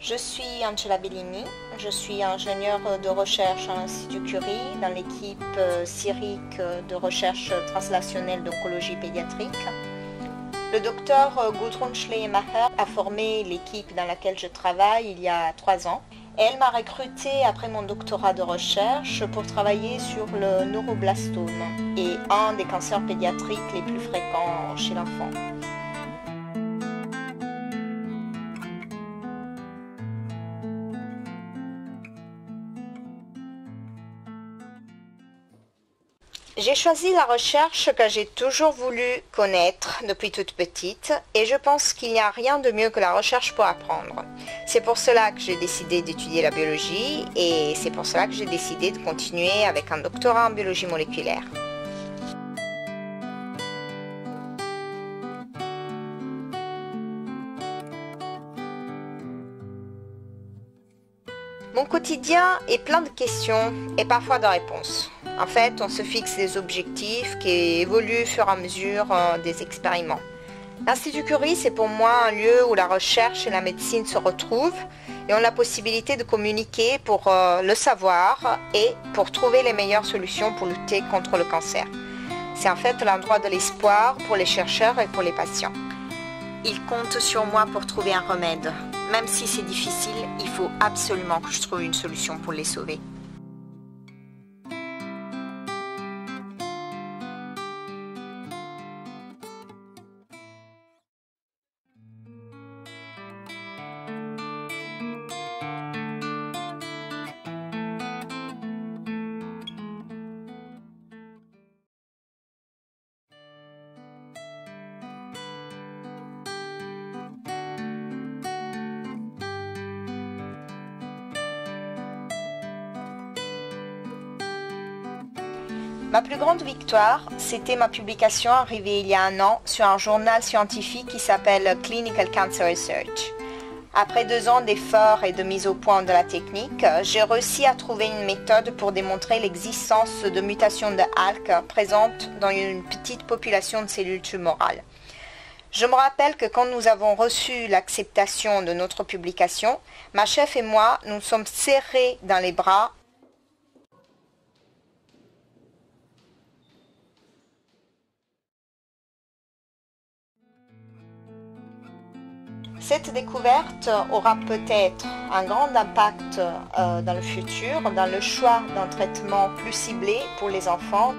Je suis Angela Bellini, je suis ingénieure de recherche à l'Institut Curie dans l'équipe CIRIC de recherche translationnelle d'oncologie pédiatrique. Le docteur Gudrun Schleiermacher a formé l'équipe dans laquelle je travaille il y a 3 ans. Et elle m'a recrutée après mon doctorat de recherche pour travailler sur le neuroblastome et un des cancers pédiatriques les plus fréquents chez l'enfant. J'ai choisi la recherche que j'ai toujours voulu connaître depuis toute petite et je pense qu'il n'y a rien de mieux que la recherche pour apprendre. C'est pour cela que j'ai décidé d'étudier la biologie et c'est pour cela que j'ai décidé de continuer avec un doctorat en biologie moléculaire. Mon quotidien est plein de questions et parfois de réponses. En fait, on se fixe des objectifs qui évoluent au fur et à mesure des expériments. L'Institut Curie, c'est pour moi un lieu où la recherche et la médecine se retrouvent et ont la possibilité de communiquer pour le savoir et pour trouver les meilleures solutions pour lutter contre le cancer. C'est en fait l'endroit de l'espoir pour les chercheurs et pour les patients. Ils comptent sur moi pour trouver un remède. Même si c'est difficile, il faut absolument que je trouve une solution pour les sauver. Ma plus grande victoire, c'était ma publication arrivée il y a 1 an sur un journal scientifique qui s'appelle Clinical Cancer Research. Après 2 ans d'efforts et de mise au point de la technique, j'ai réussi à trouver une méthode pour démontrer l'existence de mutations de ALK présentes dans une petite population de cellules tumorales. Je me rappelle que quand nous avons reçu l'acceptation de notre publication, ma chef et moi nous sommes serrés dans les bras. Cette découverte aura peut-être un grand impact dans le futur, dans le choix d'un traitement plus ciblé pour les enfants.